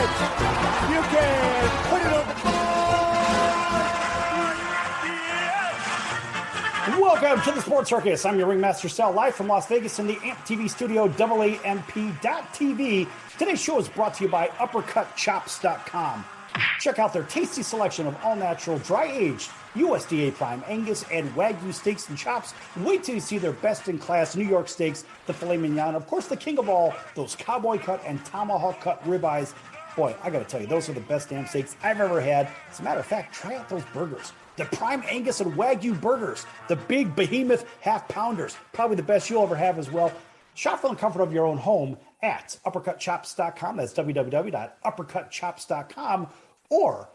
it. You can put it on the board. Welcome to the Sports Circus. I'm your Ringmaster Sal, live from Las Vegas in the AMP TV studio, AAMP.TV. Today's show is brought to you by UppercutChops.com. Check out their tasty selection of all-natural, dry-aged, USDA Prime Angus and Wagyu steaks and chops. Wait till you see their best-in-class New York steaks, the filet mignon. Of course, the king of all, those cowboy cut and tomahawk cut ribeyes. Boy, I got to tell you, those are the best damn steaks I've ever had. As a matter of fact, try out those burgers. The Prime Angus and Wagyu burgers. The big behemoth half-pounders. Probably the best you'll ever have as well. Shop from the comfort of your own home at UppercutChops.com. That's www.UppercutChops.com. Or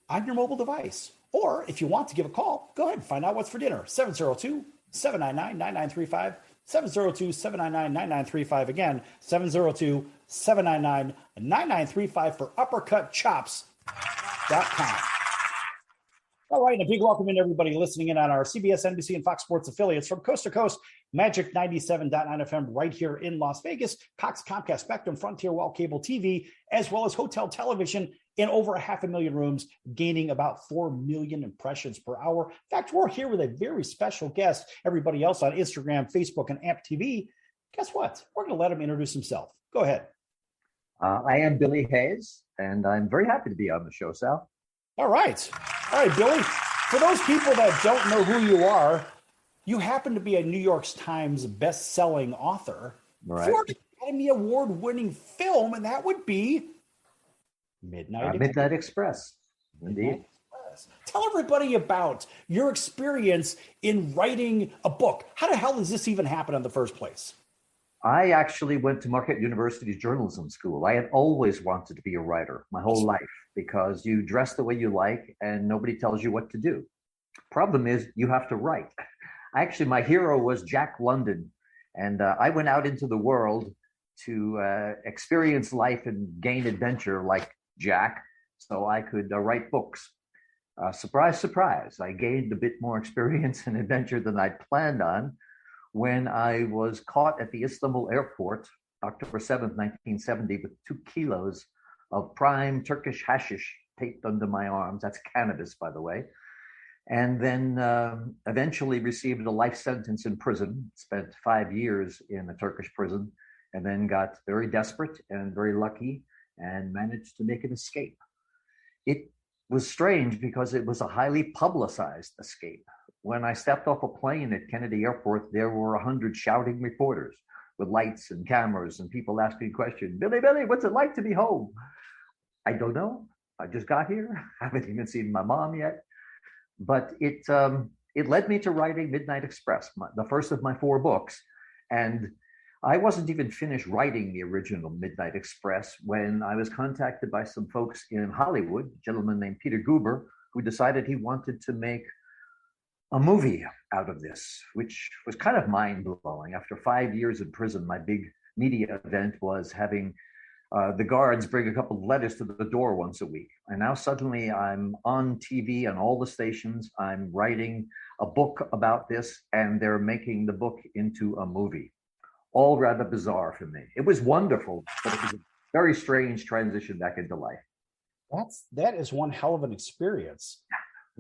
on your mobile device. Or if you want to give a call, go ahead and find out what's for dinner. 702-799-9935. 702-799-9935. Again, 702-799-9935 for UppercutChops.com. All right, and a big welcome in everybody listening in on our CBS, NBC, and Fox Sports affiliates from coast to coast. Magic 97.9 FM right here in Las Vegas, Cox, Comcast, Spectrum, Frontier, Well Cable TV, as well as hotel television in over 500,000 rooms, gaining about 4 million impressions per hour. In fact, we're here with a very special guest. Everybody else on Instagram, Facebook, and AMP TV, guess what? We're going to let him introduce himself. Go ahead. I am Billy Hayes, and I'm very happy to be on the show, Sal. All right, Billy. For those people that don't know who you are, you happen to be a New York Times best-selling author for an Academy Award-winning film, and that would be Midnight Express. Indeed. Tell everybody about your experience in writing a book. How the hell does this even happen in the first place? I actually went to Marquette University's journalism school. I had always wanted to be a writer my whole life because you dress the way you like and nobody tells you what to do. Problem is, you have to write. Actually, my hero was Jack London, and I went out into the world to experience life and gain adventure like Jack, so I could write books. Surprise, surprise, I gained a bit more experience and adventure than I'd planned on when I was caught at the Istanbul airport, October 7th, 1970, with 2 kilos of prime Turkish hashish taped under my arms. That's cannabis, by the way. And then eventually received a life sentence in prison, spent 5 years in a Turkish prison, and then got very desperate and very lucky and managed to make an escape. It was strange because it was a highly publicized escape. When I stepped off a plane at Kennedy Airport, there were 100 shouting reporters with lights and cameras and people asking questions. Billy, what's it like to be home? I don't know. I just got here. I haven't even seen my mom yet. But it led me to writing Midnight Express, the first of my 4 books. And I wasn't even finished writing the original Midnight Express when I was contacted by some folks in Hollywood, a gentleman named Peter Guber, who decided he wanted to make a movie out of this, which was kind of mind-blowing. After 5 years in prison, my big media event was having the guards bring a couple of letters to the door once a week. And now suddenly I'm on TV on all the stations. I'm writing a book about this, and they're making the book into a movie. All rather bizarre for me. It was wonderful, but it was a very strange transition back into life. That is one hell of an experience.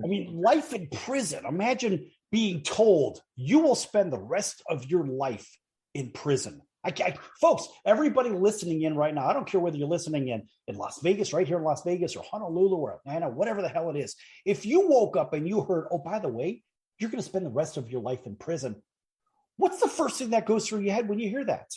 I mean, life in prison. Imagine being told you will spend the rest of your life in prison. Folks, everybody listening in right now, I don't care whether you're listening in Las Vegas, right here in Las Vegas, or Honolulu or Atlanta, whatever the hell it is. If you woke up and you heard, oh, by the way, you're going to spend the rest of your life in prison, what's the first thing that goes through your head when you hear that?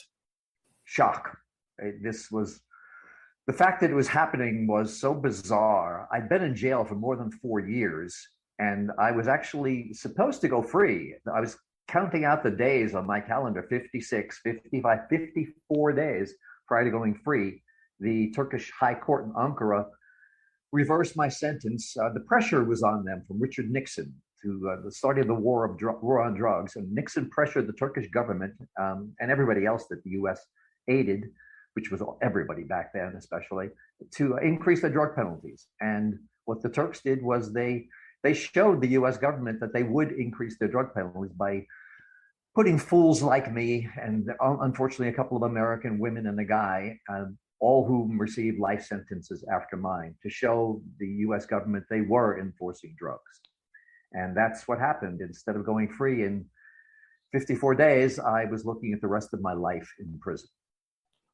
Shock. The fact that it was happening was so bizarre. I'd been in jail for more than 4 years, and I was actually supposed to go free. I was counting out the days on my calendar, 56, 55, 54 days prior to going free. The Turkish High Court in Ankara reversed my sentence. The pressure was on them from Richard Nixon to the start of the war on drugs. And Nixon pressured the Turkish government and everybody else that the U.S. aided, which was everybody back then especially, to increase the drug penalties. And what the Turks did was they showed the U.S. government that they would increase their drug penalties by putting fools like me and unfortunately a couple of American women and a guy all whom received life sentences after mine, to show the US government they were enforcing drugs. And that's what happened. Instead of going free in 54 days, I was looking at the rest of my life in prison.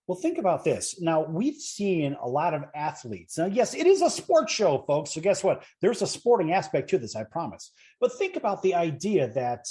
Well, think about this. Now, we've seen a lot of athletes. Now, yes, it is a sports show, folks. So guess what? There's a sporting aspect to this, I promise. But think about the idea that,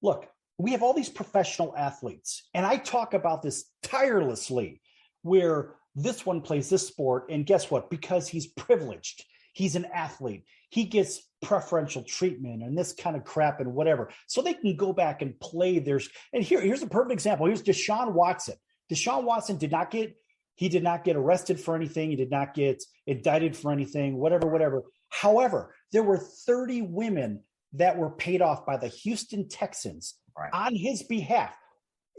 look, we have all these professional athletes. And I talk about this tirelessly, where this one plays this sport. And guess what? Because he's privileged, he's an athlete, he gets preferential treatment and this kind of crap and whatever. So they can go back and play theirs. And here's a perfect example. Here's Deshaun Watson. Deshaun Watson did not get arrested for anything. He did not get indicted for anything, whatever. However, there were 30 women that were paid off by the Houston Texans on his behalf.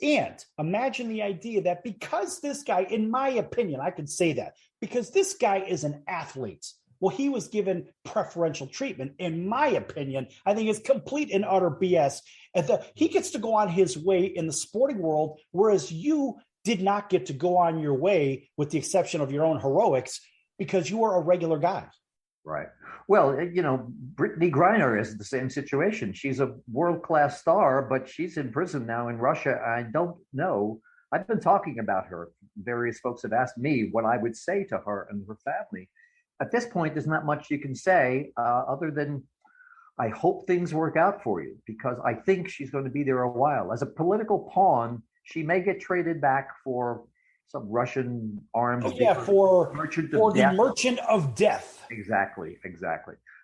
And imagine the idea that because this guy, in my opinion, I could say that, because this guy is an athlete, well, he was given preferential treatment. In my opinion, I think it's complete and utter BS. And he gets to go on his way in the sporting world, whereas you did not get to go on your way, with the exception of your own heroics, because you were a regular guy. Right. Well, Brittany Griner is the same situation. She's a world-class star, but she's in prison now in Russia. I don't know. I've been talking about her. Various folks have asked me what I would say to her and her family. At this point, there's not much you can say other than I hope things work out for you, because I think she's going to be there a while. As a political pawn, she may get traded back for some Russian arms. For the merchant of death. Exactly.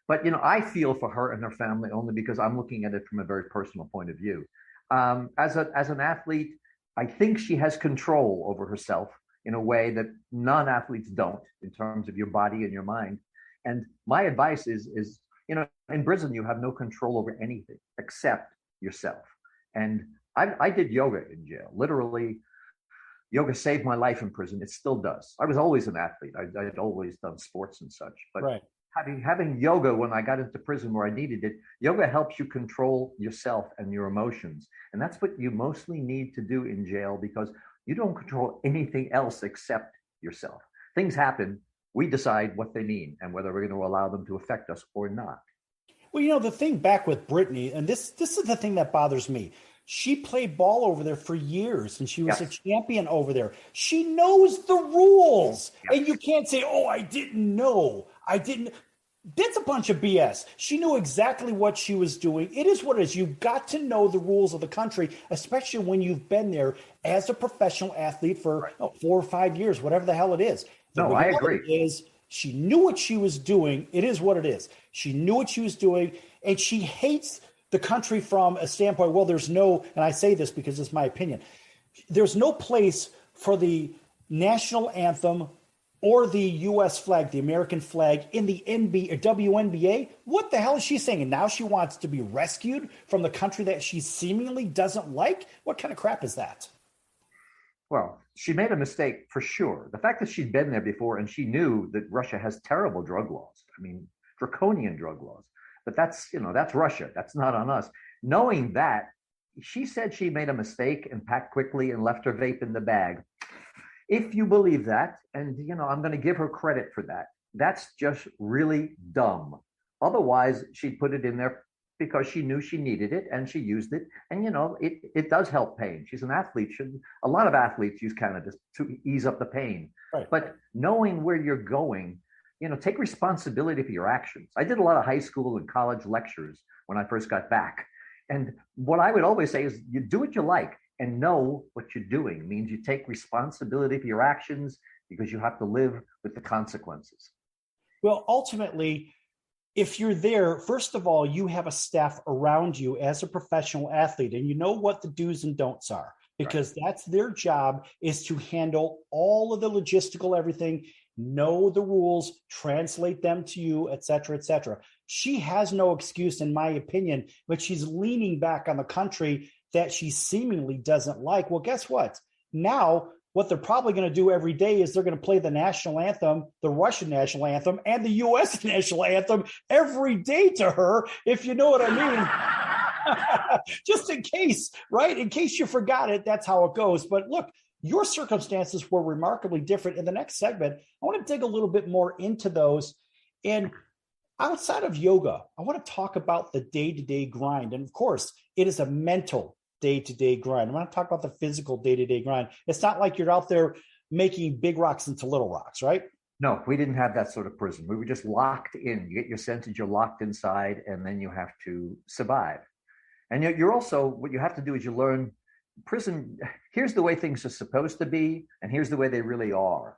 But, I feel for her and her family only because I'm looking at it from a very personal point of view. As an athlete, I think she has control over herself in a way that non-athletes don't, in terms of your body and your mind. And my advice is, in prison, you have no control over anything except yourself. And I did yoga in jail. Literally, yoga saved my life in prison. It still does. I was always an athlete. I'd always done sports and such. But having yoga when I got into prison where I needed it, yoga helps you control yourself and your emotions. And that's what you mostly need to do in jail, because you don't control anything else except yourself. Things happen. We decide what they mean and whether we're going to allow them to affect us or not. Well, the thing back with Brittany, and this is the thing that bothers me. She played ball over there for years, and she was a champion over there. She knows the rules. Yes. And you can't say, oh, I didn't know. That's a bunch of BS. She knew exactly what she was doing. It is what it is. You've got to know the rules of the country, especially when you've been there as a professional athlete for 4 or 5 years, whatever the hell it is. I agree. She knew what she was doing. It is what it is. She knew what she was doing, and she hates the country from a standpoint, well, there's no, and I say this because it's my opinion, there's no place for the national anthem or the U.S. flag, the American flag, in the WNBA. What the hell is she saying? And now she wants to be rescued from the country that she seemingly doesn't like? What kind of crap is that? Well, she made a mistake for sure. The fact that she'd been there before and she knew that Russia has terrible drug laws. I mean, draconian drug laws. But that's Russia. That's not on us. Knowing that, she said she made a mistake and packed quickly and left her vape in the bag. If you believe that, and I'm going to give her credit for that, that's just really dumb. Otherwise, she'd put it in there because she knew she needed it and she used it. And it does help pain. She's an athlete. A lot of athletes use cannabis to ease up the pain. Right. But knowing where you're going, take responsibility for your actions. I did a lot of high school and college lectures when I first got back. And what I would always say is you do what you like and know what you're doing. Means you take responsibility for your actions because you have to live with the consequences. Well, ultimately, if you're there, first of all, you have a staff around you as a professional athlete, and you know what the do's and don'ts are, because that's their job, is to handle all of the logistical everything, know the rules, translate them to you, et cetera, et cetera. She has no excuse, in my opinion, but she's leaning back on the country that she seemingly doesn't like. Well, guess what? Now, what they're probably going to do every day is they're going to play the national anthem, the Russian national anthem, and the U.S. national anthem every day to her, if you know what I mean. Just in case, right? In case you forgot it, that's how it goes. But look, Your circumstances were remarkably different. In the next segment, I want to dig a little bit more into those. And outside of yoga, I want to talk about the day-to-day grind. And of course, it is a mental day-to-day grind. I'm going to talk about the physical day-to-day grind. It's not like you're out there making big rocks into little rocks, right? No, we didn't have that sort of prison. We were just locked in. You get your sentence, you're locked inside, and then you have to survive. And you're also, what you have to do is you learn prison. Here's the way things are supposed to be, and here's the way they really are.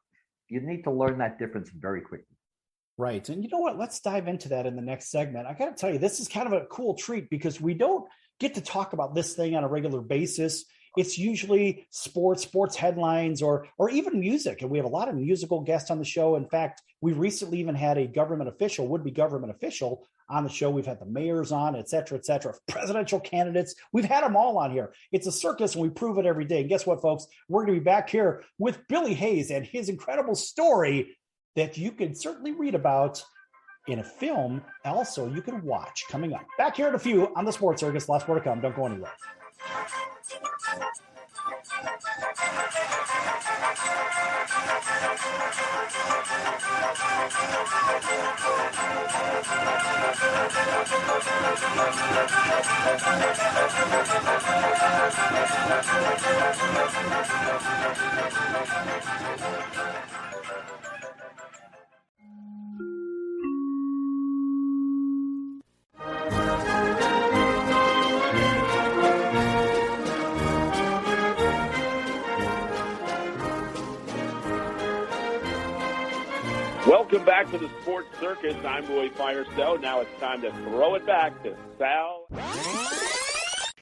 You need to learn that difference very quickly. Right. And you know what? Let's dive into that in the next segment. I got to tell you, this is kind of a cool treat because we don't get to talk about this thing on a regular basis. It's usually sports headlines, or even music. And we have a lot of musical guests on the show. In fact, we recently even had a would-be government official on the show. We've had the mayors on, et cetera, presidential candidates. We've had them all on here. It's a circus, and we prove it every day. And guess what, folks? We're going to be back here with Billy Hayes and his incredible story that you can certainly read about in a film. Also, you can watch coming up. Back here in a few on the Sports Circus. Lots more to come. Don't go anywhere. Welcome back to the Sports Circus. I'm Roy Firestone. Now it's time to throw it back to Sal.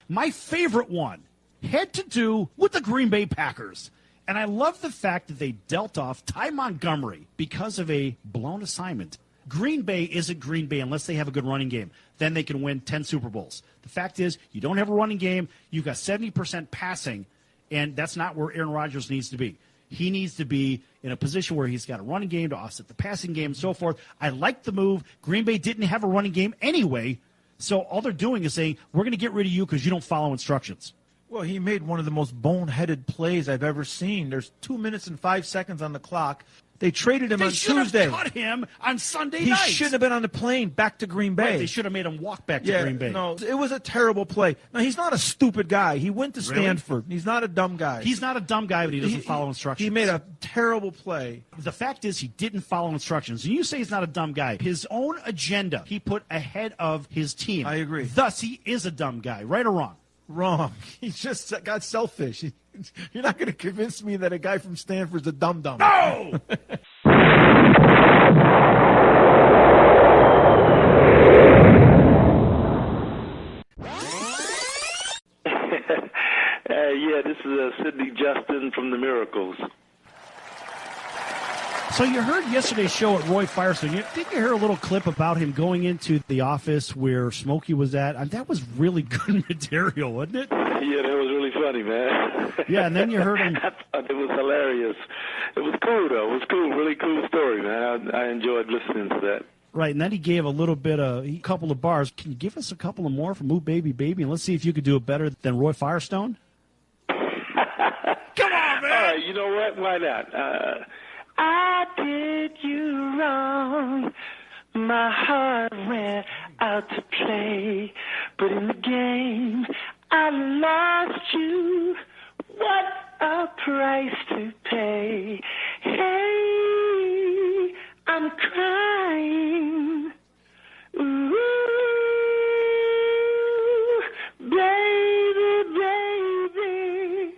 My favorite one had to do with the Green Bay Packers. And I love the fact that they dealt off Ty Montgomery because of a blown assignment. Green Bay isn't Green Bay unless they have a good running game. Then they can win 10 Super Bowls. The fact is, you don't have a running game. You've got 70% passing, and that's not where Aaron Rodgers needs to be. He needs to be in a position where he's got a running game to offset the passing game and so forth. I like the move. Green Bay didn't have a running game anyway, so all they're doing is saying, we're going to get rid of you because you don't follow instructions. Well, he made one of the most boneheaded plays I've ever seen. There's 2 minutes and 5 seconds on the clock. They traded him on Tuesday. They should have cut him on Sunday night. He shouldn't have been on the plane back to Green Bay. Right, they should have made him walk back to Green Bay. No, it was a terrible play. Now, he's not a stupid guy. He went to Stanford. He's not a dumb guy. He's not a dumb guy, but he doesn't follow instructions. He made a terrible play. The fact is he didn't follow instructions. And you say he's not a dumb guy. His own agenda he put ahead of his team. I agree. Thus, he is a dumb guy. Right or wrong? Wrong. He just got selfish. You're not going to convince me that a guy from Stanford's a dum-dum. No! Yeah, this is Sidney Justin from The Miracles. So you heard yesterday's show at Roy Firestone. Did you hear a little clip about him going into the office where Smokey was at? And that was really good material, wasn't it? Yeah, that was really funny, man. Yeah, and then you heard him. I thought it was hilarious. It was cool, though. It was cool. Really cool story, man. I enjoyed listening to that. Right, and then he gave a couple of bars. Can you give us a couple of more from Ooh Baby Baby? And let's see if you could do it better than Roy Firestone. Come on, man! All right, you know what? Why not? I did you wrong. My heart went out to play, but in the game I lost you. What a price to pay. Hey, I'm crying. Ooh, baby, baby.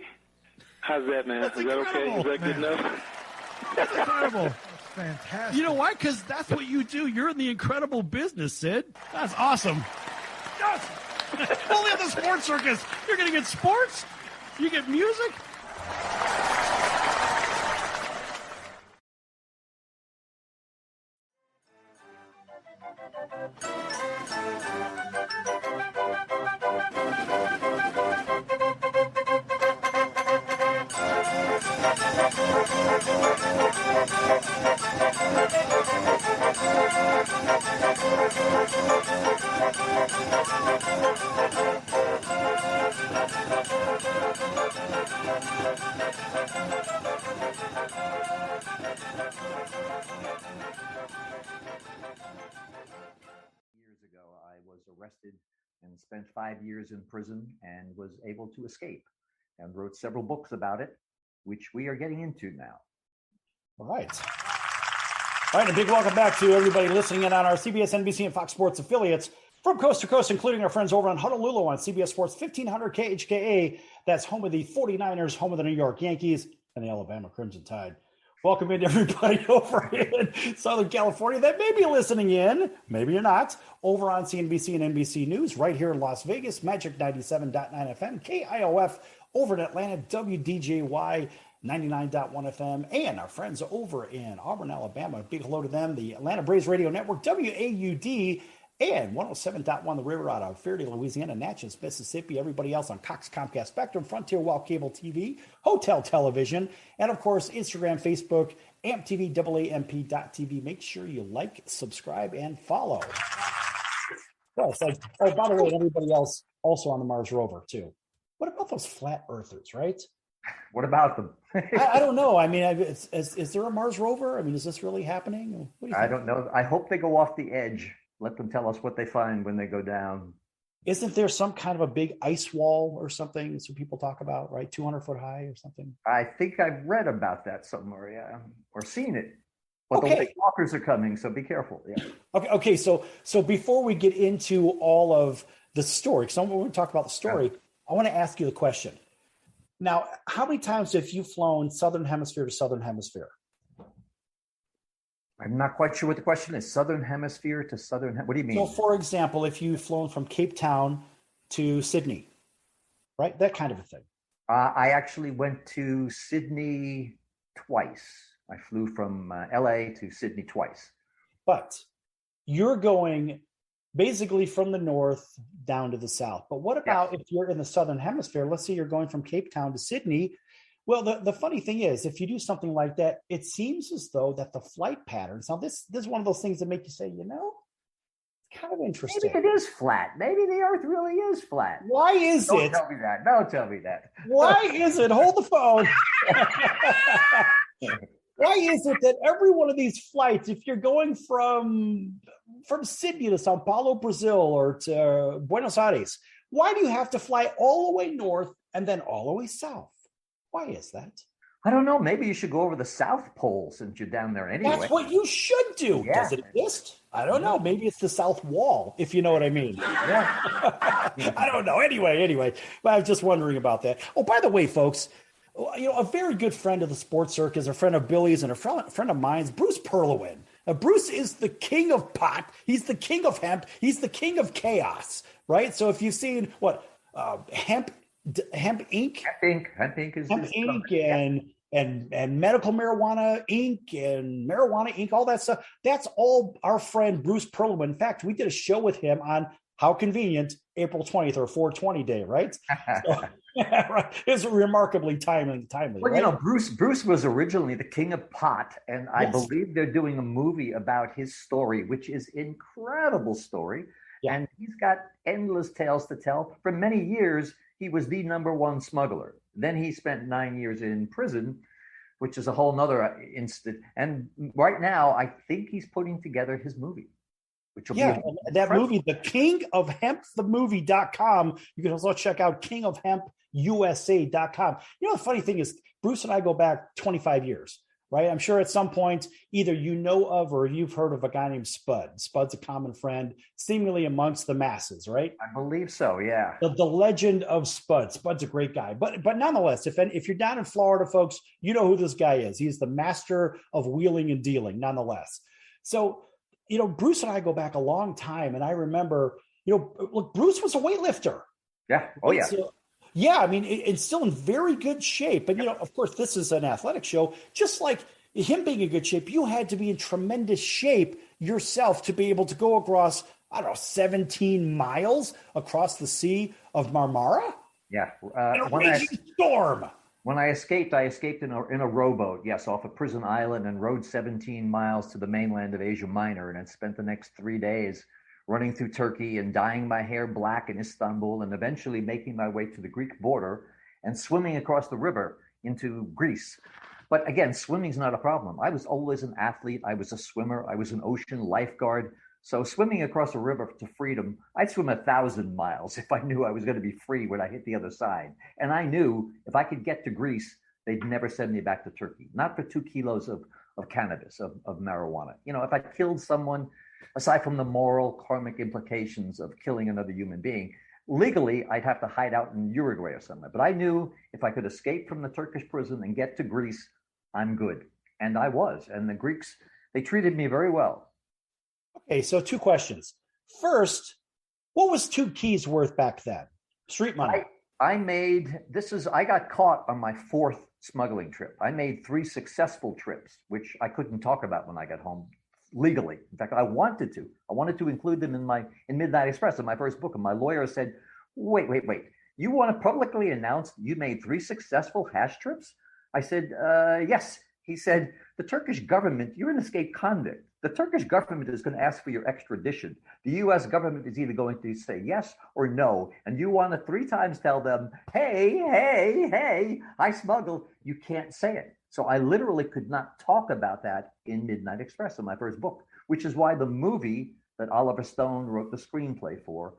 How's that, man? That's Is that incredible. okay? Is that good enough? That's incredible. That's fantastic. You know why? Because that's what you do. You're in the incredible business, Sid. That's awesome. Yes. Only on the Sports Circus. You're going to get sports. You get music. arrested and spent 5 years in prison and was able to escape and wrote several books about it, which we are getting into now. All right. All right, a big welcome back to everybody listening in on our CBS, NBC, and Fox Sports affiliates from coast to coast, including our friends over in Honolulu on CBS Sports 1500 KHKA. That's home of the 49ers, home of the New York Yankees, and the Alabama Crimson Tide. Welcome in everybody over in Southern California that may be listening in, maybe you're not, over on CNBC and NBC News right here in Las Vegas, Magic 97.9 FM, KIOF over in Atlanta, WDJY 99.1 FM, and our friends over in Auburn, Alabama. Big hello to them, the Atlanta Braves Radio Network, WAUD, and 107.1 The River out of Fairfield, Louisiana, Natchez, Mississippi. Everybody else on Cox, Comcast, Spectrum, Frontier, Wild Cable TV, Hotel Television, and of course, Instagram, Facebook, AmpTV, AAMP.TV. Make sure you like, subscribe, and follow. Oh, it's like, oh, by the way, everybody else also on the Mars rover, too. What about those flat earthers, right? What about them? I don't know. I mean, is there a Mars rover? I mean, is this really happening? What do you think? I don't know. I hope they go off the edge. Let them tell us what they find when they go down. Isn't there some kind of a big ice wall or something some people talk about, right? 200 foot high or something? I think I've read about that somewhere, yeah, or seen it. But Okay. the white walkers are coming, so be careful. Yeah. Okay. So before we get into all of the story, because when we talk about the story, I want to ask you the question. Now, how many times have you flown Southern Hemisphere to Southern Hemisphere? I'm not quite sure what the question is. Southern Hemisphere to Southern. What do you mean? So, for example, if you've flown from Cape Town to Sydney, right? That kind of a thing. I actually went to Sydney twice. I flew from LA to Sydney twice. But you're going basically from the north down to the south. But what about if you're in the Southern Hemisphere? Let's say you're going from Cape Town to Sydney. Well, the funny thing is, if you do something like that, it seems as though that the flight patterns, now this is one of those things that make you say, it's kind of interesting. Maybe it is flat. Maybe the Earth really is flat. Why is Don't it? tell me that. Don't tell me that. Why is it? Hold the phone. Why is it that every one of these flights, if you're going from Sydney to Sao Paulo, Brazil, or to Buenos Aires, why do you have to fly all the way north and then all the way south? Why is that? I don't know. Maybe you should go over the South Pole since you're down there anyway. That's what you should do. Yeah. Does it exist? I don't know. Maybe it's the South Wall, if you know what I mean. Yeah. I don't know. Anyway, but I was just wondering about that. Oh, by the way, folks, a very good friend of the Sports Circus, a friend of Billy's, and a friend of mine's, Bruce Perlowin. Bruce is the king of pot. He's the king of hemp. He's the king of chaos, right? So if you've seen Hemp Inc. Hemp Inc. is Hemp Inc. and Medical Marijuana Inc. and Marijuana Inc. All that stuff. That's all our friend Bruce Perlowin. In fact, we did a show with him on how convenient April 20th or 420 day, right? So, right. It's remarkably timely. Well, right? Bruce was originally the king of pot, and I Yes. believe they're doing a movie about his story, which is incredible story. Yeah. And he's got endless tales to tell. For many years, he was the number one smuggler. Then he spent 9 years in prison, which is a whole nother instant. And right now, I think he's putting together his movie, which will be And that movie, The King of Hemp, themovie.com. You can also check out kingofhempusa.com. The funny thing is, Bruce and I go back 25 years, right? I'm sure at some point, either you know of or you've heard of a guy named Spud. Spud's a common friend, seemingly amongst the masses, right? I believe so, yeah. The legend of Spud. Spud's a great guy. But nonetheless, if you're down in Florida, folks, you know who this guy is. He's the master of wheeling and dealing, nonetheless. So, Bruce and I go back a long time. And I remember, look, Bruce was a weightlifter. Yeah. Oh, yeah. So, yeah, I mean, it's still in very good shape. And, of course, this is an athletic show. Just like him being in good shape, you had to be in tremendous shape yourself to be able to go across, 17 miles across the Sea of Marmara? Yeah. In a raging storm. When I escaped in a rowboat, yes, off a prison island, and rowed 17 miles to the mainland of Asia Minor, and then spent the next 3 days running through Turkey and dyeing my hair black in Istanbul, and eventually making my way to the Greek border and swimming across the river into Greece. But again, swimming's not a problem. I was always an athlete. I was a swimmer. I was an ocean lifeguard. So swimming across a river to freedom, I'd swim 1,000 miles if I knew I was going to be free when I hit the other side. And I knew if I could get to Greece, they'd never send me back to Turkey, not for 2 kilos of cannabis, of marijuana. You know, if I killed someone, aside from the moral karmic implications of killing another human being, legally, I'd have to hide out in Uruguay or somewhere. But I knew if I could escape from the Turkish prison and get to Greece, I'm good. And I was. And the Greeks, they treated me very well. Okay, so 2 questions. First, what was 2 keys worth back then? Street money. I got caught on my 4th smuggling trip. I made 3 successful trips, which I couldn't talk about when I got home legally. In fact, I wanted to include them in Midnight Express, in my first book. And my lawyer said, wait. You want to publicly announce you made 3 successful hash trips? I said, yes. He said, the Turkish government, you're an escaped convict. The Turkish government is going to ask for your extradition. The U.S. government is either going to say yes or no. And you want to 3 times tell them, hey, I smuggled. You can't say it. So I literally could not talk about that in Midnight Express, in my first book, which is why the movie that Oliver Stone wrote the screenplay for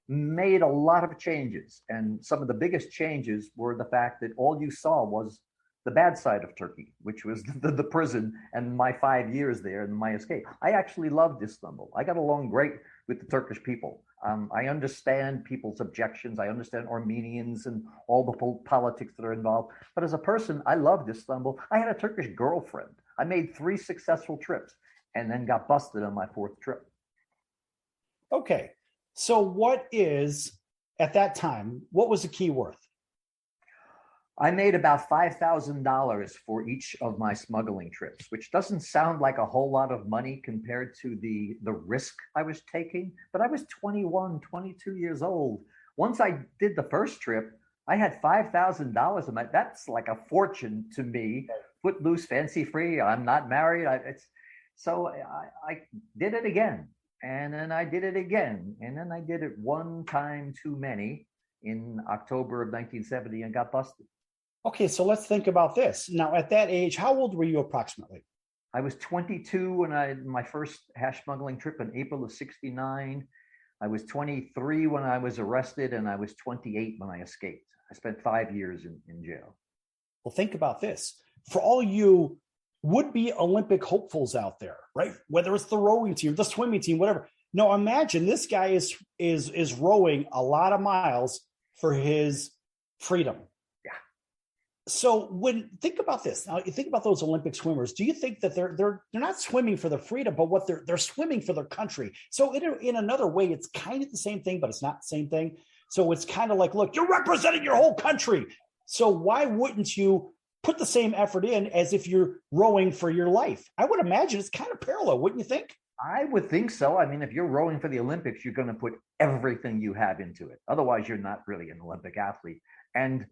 made a lot of changes. And some of the biggest changes were the fact that all you saw was the bad side of Turkey, which was the prison and my 5 years there and my escape. I actually loved Istanbul. I got along great with the Turkish people. I understand people's objections. I understand Armenians and all the politics that are involved. But as a person, I loved Istanbul. I had a Turkish girlfriend. I made 3 successful trips and then got busted on my 4th trip. Okay. So at that time, what was the key worth? I made about $5,000 for each of my smuggling trips, which doesn't sound like a whole lot of money compared to the risk I was taking. But I was 21, 22 years old. Once I did the first trip, I had $5,000. That's like a fortune to me. Footloose, fancy free. I'm not married. So I did it again. And then I did it again. And then I did it 1 time too many in October of 1970 and got busted. Okay, so let's think about this. Now, at that age, how old were you approximately? I was 22 when I had my first hash smuggling trip in April of 69. I was 23 when I was arrested, and I was 28 when I escaped. I spent 5 years in jail. Well, think about this. For all you would-be Olympic hopefuls out there, right? Whether it's the rowing team, the swimming team, whatever. Now, imagine this guy is rowing a lot of miles for his freedom. So think about this. Now, you think about those Olympic swimmers. Do you think that they're not swimming for their freedom, but what they're swimming for their country? So in another way, it's kind of the same thing, but it's not the same thing. So it's kind of like, look, you're representing your whole country. So why wouldn't you put the same effort in as if you're rowing for your life? I would imagine it's kind of parallel, wouldn't you think? I would think so. I mean, if you're rowing for the Olympics, you're going to put everything you have into it. Otherwise, you're not really an Olympic athlete. And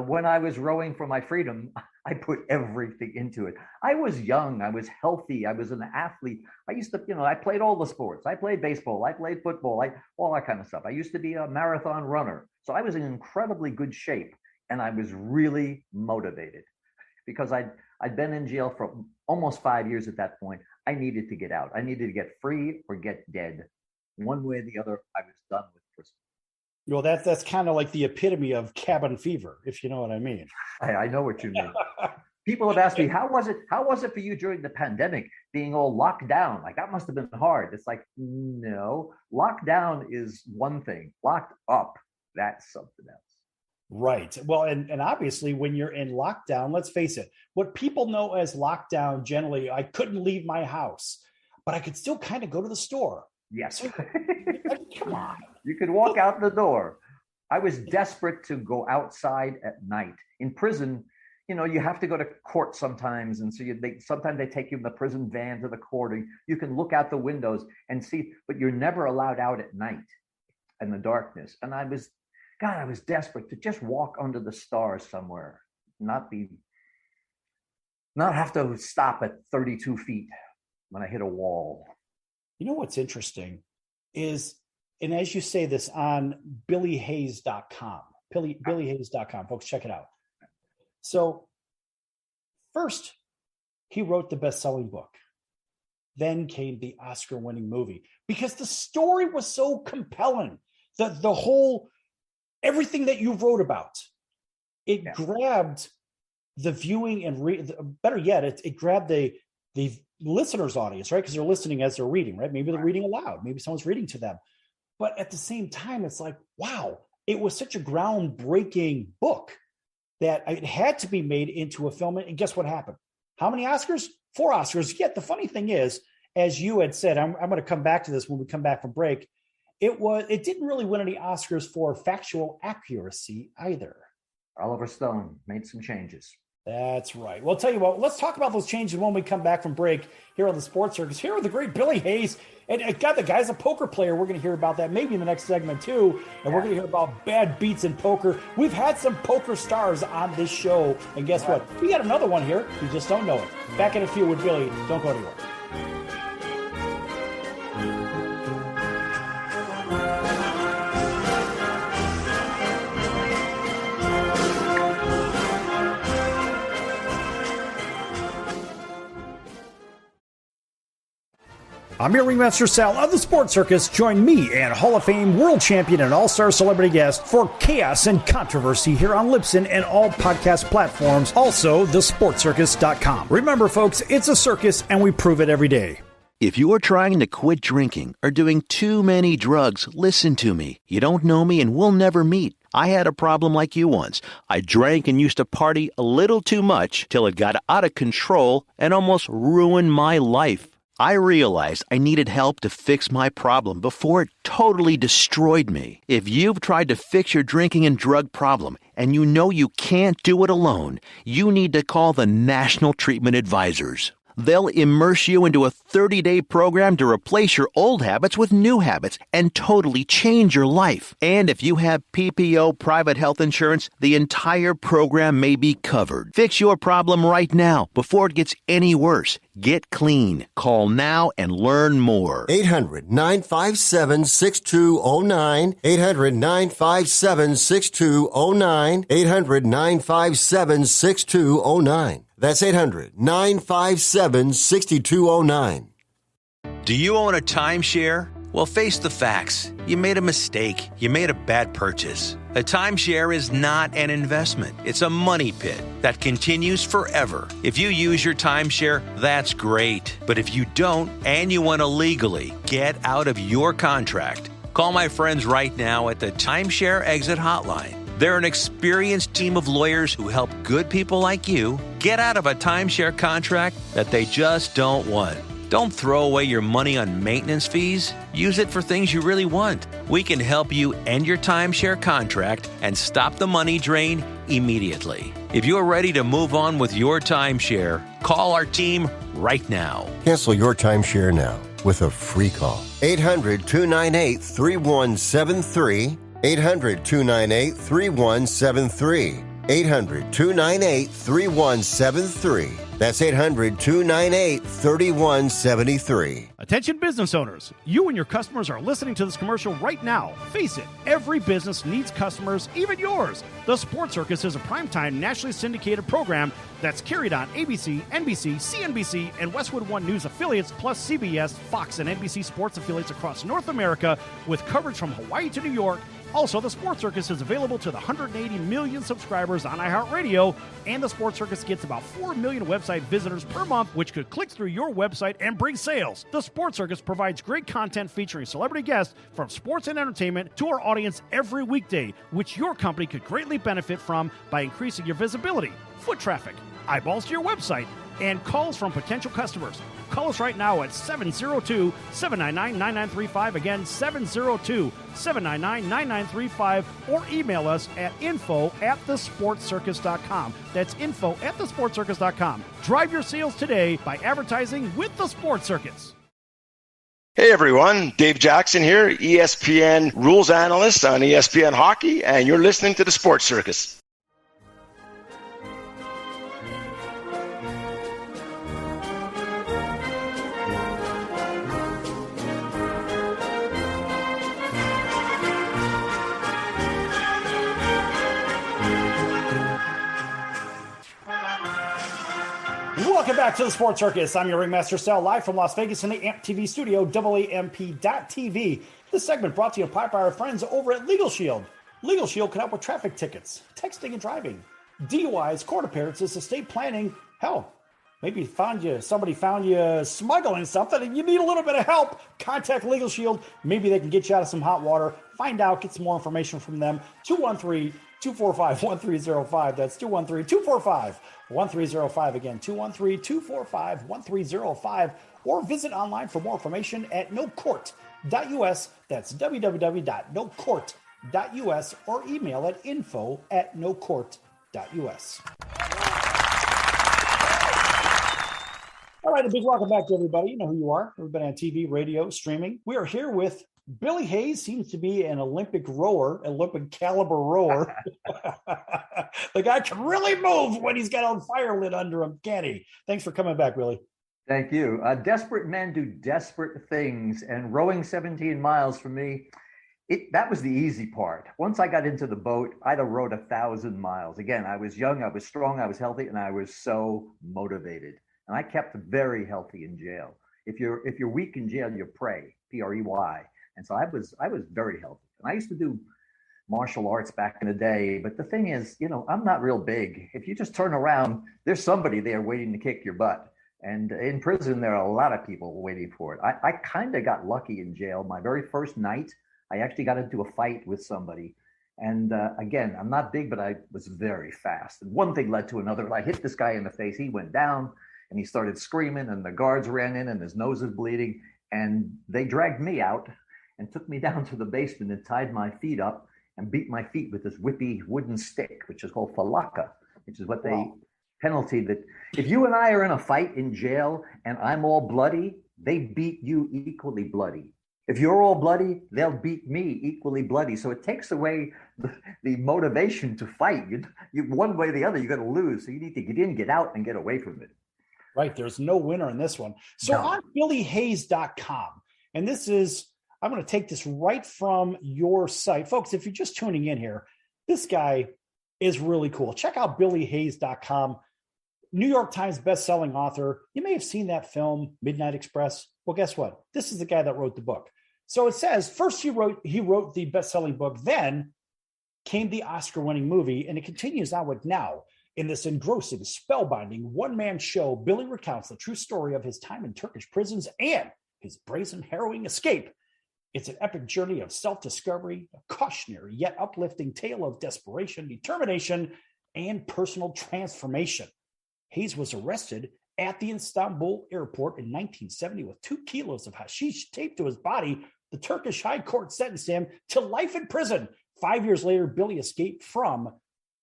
when I was rowing for my freedom, I put everything into it. I was young. I was healthy. I was an athlete. I used to, I played all the sports. I played baseball. I played football. All that kind of stuff. I used to be a marathon runner. So I was in incredibly good shape. And I was really motivated because I'd been in jail for almost 5 years at that point. I needed to get out. I needed to get free or get dead. One way or the other, I was done with prison. Well, that's kind of like the epitome of cabin fever, if you know what I mean. I know what you mean. People have asked me, how was it for you during the pandemic, being all locked down? Like, that must have been hard. It's like, no, lockdown is one thing. Locked up, that's something else. Right. Well, and obviously when you're in lockdown, let's face it, what people know as lockdown, generally, I couldn't leave my house, but I could still kind of go to the store. Yes. Come on. You could walk out the door. I was desperate to go outside at night. In prison, you have to go to court sometimes. And so sometimes they take you in the prison van to the court. And you can look out the windows and see, but you're never allowed out at night in the darkness. And I was desperate to just walk under the stars somewhere, not have to stop at 32 feet when I hit a wall. You know what's interesting is, and as you say this on billyhayes.com, billyhayes.com, folks, check it out. So first, he wrote the best-selling book. then came the Oscar-winning movie because the story was so compelling. The whole, everything that you wrote about, it grabbed the viewing and better yet, it grabbed the listener's audience, right? Because they're listening as they're reading, right? Maybe they're reading aloud. Maybe someone's reading to them. But at the same time, it's like, wow, it was such a groundbreaking book that it had to be made into a film. And guess what happened? How many Oscars? 4 Oscars. Yet the funny thing is, as you had said, I'm going to come back to this when we come back from break. It didn't really win any Oscars for factual accuracy either. Oliver Stone made some changes. That's right. Well, I'll tell you what, let's talk about those changes when we come back from break here on the Sports Circus. Here with the great Billy Hayes. And God, the guy's a poker player. We're going to hear about that maybe in the next segment too. And we're going to hear about bad beats in poker. We've had some poker stars on this show. And guess what? We got another one here. You just don't know it. Back in a few with Billy. Don't go anywhere. I'm your Ringmaster Sal of the Sports Circus. Join me and Hall of Fame world champion and all-star celebrity guest for chaos and controversy here on Libsyn and all podcast platforms. Also, thesportscircus.com. Remember, folks, it's a circus and we prove it every day. If you're trying to quit drinking or doing too many drugs, listen to me. You don't know me and we'll never meet. I had a problem like you once. I drank and used to party a little too much till it got out of control and almost ruined my life. I realized I needed help to fix my problem before it totally destroyed me. If you've tried to fix your drinking and drug problem and you know you can't do it alone, you need to call the National Treatment Advisors. They'll immerse you into a 30-day program to replace your old habits with new habits and totally change your life. And if you have PPO private health insurance, the entire program may be covered. Fix your problem right now before it gets any worse. Get clean. Call now and learn more. 800-957-6209. 800-957-6209. 800-957-6209. That's 800-957-6209. Do you own a timeshare? Well, face the facts. You made a mistake. You made a bad purchase. A timeshare is not an investment. It's a money pit that continues forever. If you use your timeshare, that's great. But if you don't and you want to legally get out of your contract, call my friends right now at the Timeshare Exit Hotline. They're an experienced team of lawyers who help good people like you get out of a timeshare contract that they just don't want. Don't throw away your money on maintenance fees. Use it for things you really want. We can help you end your timeshare contract and stop the money drain immediately. If you're ready to move on with your timeshare, call our team right now. Cancel your timeshare now with a free call. 800-298-3173. 800-298-3173. 800-298-3173. That's 800-298-3173. Attention business owners, you and your customers are listening to this commercial right now. Face it, every business needs customers, even yours. The Sports Circus is a primetime nationally syndicated program that's carried on ABC, NBC, CNBC, and Westwood One News affiliates, plus CBS, Fox, and NBC sports affiliates across North America with coverage from Hawaii to New York. Also, the Sports Circus is available to the 180 million subscribers on iHeartRadio, and the Sports Circus gets about 4 million website visitors per month, which could click through your website and bring sales. The Sports Circus provides great content featuring celebrity guests from sports and entertainment to our audience every weekday, which your company could greatly benefit from by increasing your visibility, foot traffic, eyeballs to your website, and calls from potential customers. Call us right now at 702-799-9935. Again, 702-799-9935. Or email us at info@thesportscircus.com. That's info@thesportscircus.com. Drive your sales today by advertising with the Sports Circus. Hey everyone, Dave Jackson here, ESPN rules analyst on ESPN Hockey, and you're listening to the Sports Circus. Welcome back to the Sports Circus. I'm your Ringmaster Sal, live from Las Vegas in the AMP TV studio, AAMP.TV. This segment brought to you by our friends over at Legal Shield. Legal Shield can help with traffic tickets, texting and driving, DUIs, court appearances, estate planning. Hell, maybe somebody found you smuggling something and you need a little bit of help. Contact Legal Shield. Maybe they can get you out of some hot water. Find out, get some more information from them. 213-245-1305. That's 213-245-1305. Again, 213-245-1305. Or visit online for more information at nocourt.us. That's www.nocourt.us, or email at info@nocourt.us. All right, a big welcome back to everybody. You know who you are. Everybody on TV, radio, streaming. We are here with Billy Hayes. Seems to be an Olympic rower, Olympic caliber rower. The guy can really move when he's got on fire lit under him, can't he? Thanks for coming back, Billy. Thank you. Desperate men do desperate things, and rowing 17 miles for me, that was the easy part. Once I got into the boat, I'd have rowed 1,000 miles. Again, I was young, I was strong, I was healthy, and I was so motivated. And I kept very healthy in jail. If you're weak in jail, you prey, P-R-E-Y. And so I was very healthy. And I used to do martial arts back in the day. But the thing is, I'm not real big. If you just turn around, there's somebody there waiting to kick your butt. And in prison, there are a lot of people waiting for it. I kind of got lucky in jail. My very first night, I actually got into a fight with somebody. And again, I'm not big, but I was very fast. And one thing led to another. I hit this guy in the face. He went down. And he started screaming, and the guards ran in, and his nose is bleeding. And they dragged me out and took me down to the basement and tied my feet up and beat my feet with this whippy wooden stick, which is called falaka, which is what penalty that if you and I are in a fight in jail and I'm all bloody, they beat you equally bloody. If you're all bloody, they'll beat me equally bloody. So it takes away the motivation to fight. You one way or the other, you're going to lose. So you need to get in, get out, and get away from it. Right. There's no winner in this one. So on BillyHayes.com, and this is, I'm going to take this right from your site. Folks, if you're just tuning in here, this guy is really cool. Check out BillyHayes.com. New York Times bestselling author. You may have seen that film, Midnight Express. Well, guess what? This is the guy that wrote the book. So it says, first he wrote the best-selling book, then came the Oscar-winning movie, and it continues on with now. In this engrossing, spellbinding one-man show, Billy recounts the true story of his time in Turkish prisons and his brazen, harrowing escape. It's an epic journey of self-discovery, a cautionary yet uplifting tale of desperation, determination, and personal transformation. Hayes was arrested at the Istanbul airport in 1970 with 2 kilos of hashish taped to his body. The Turkish High Court sentenced him to life in prison. 5 years later, Billy escaped from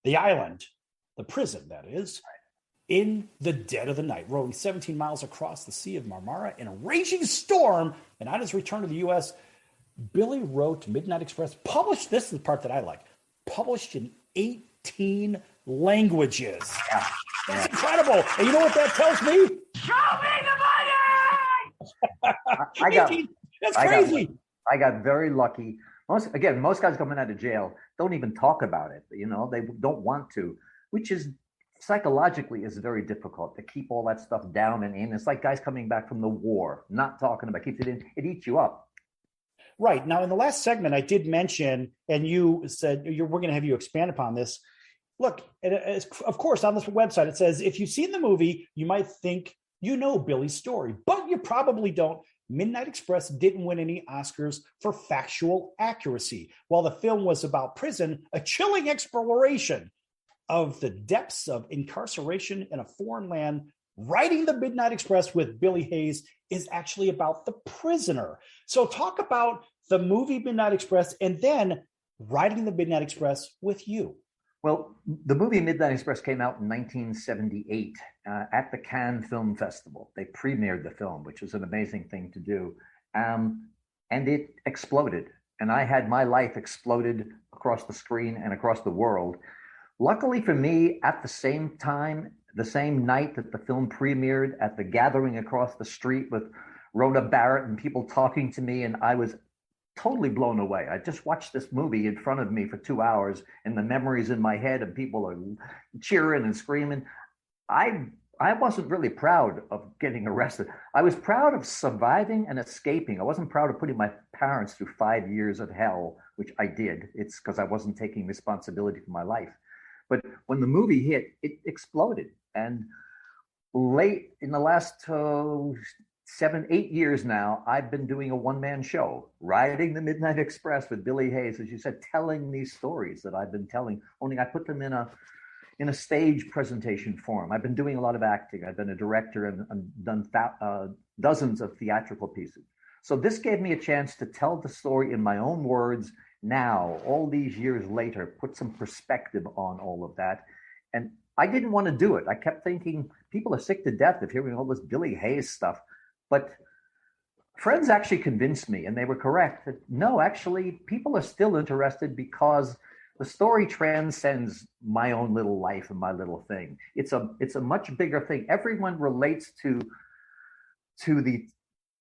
the island. The prison, that is, in the dead of the night, rowing 17 miles across the Sea of Marmara in a raging storm. And on his return to the U.S., Billy wrote Midnight Express, published, this is the part that I like, published in 18 languages. Yeah. That's incredible. And you know what that tells me? Show me the money! That's crazy. I got very lucky. Most guys coming out of jail don't even talk about it. They don't want to. Which is psychologically is very difficult to keep all that stuff down and in. It's like guys coming back from the war, not talking about, keeps it in, it eats you up. Right. Now, in the last segment, I did mention, and you said, we're going to have you expand upon this. Look, of course, on this website, it says, if you've seen the movie, you might think you know Billy's story, but you probably don't. Midnight Express didn't win any Oscars for factual accuracy. While the film was about prison, a chilling exploration of the depths of incarceration in a foreign land, writing the Midnight Express with Billy Hayes is actually about the prisoner. So talk about the movie Midnight Express and then writing the Midnight Express with you. Well, the movie Midnight Express came out in 1978 at the Cannes Film Festival. They premiered the film, which was an amazing thing to do. And it exploded. And I had my life exploded across the screen and across the world. Luckily for me, at the same time, the same night that the film premiered, at the gathering across the street with Rhoda Barrett and people talking to me, and I was totally blown away. I just watched this movie in front of me for 2 hours, and the memories in my head, and people are cheering and screaming. I I wasn't really proud of getting arrested. I was proud of surviving and escaping. I wasn't proud of putting my parents through 5 years of hell, which I did. It's because I wasn't taking responsibility for my life. But when the movie hit, it exploded. And late in the last 7, 8 years now, I've been doing a one-man show, riding the Midnight Express with Billy Hayes, as you said, telling these stories that I've been telling, only I put them in a stage presentation form. I've been doing a lot of acting. I've been a director and done dozens of theatrical pieces. So this gave me a chance to tell the story in my own words now, all these years later, put some perspective on all of that. And I didn't want to do it. I kept thinking, people are sick to death of hearing all this Billy Hayes stuff. But friends actually convinced me, and they were correct, that no, actually, people are still interested because the story transcends my own little life and my little thing. It's a much bigger thing. Everyone relates to the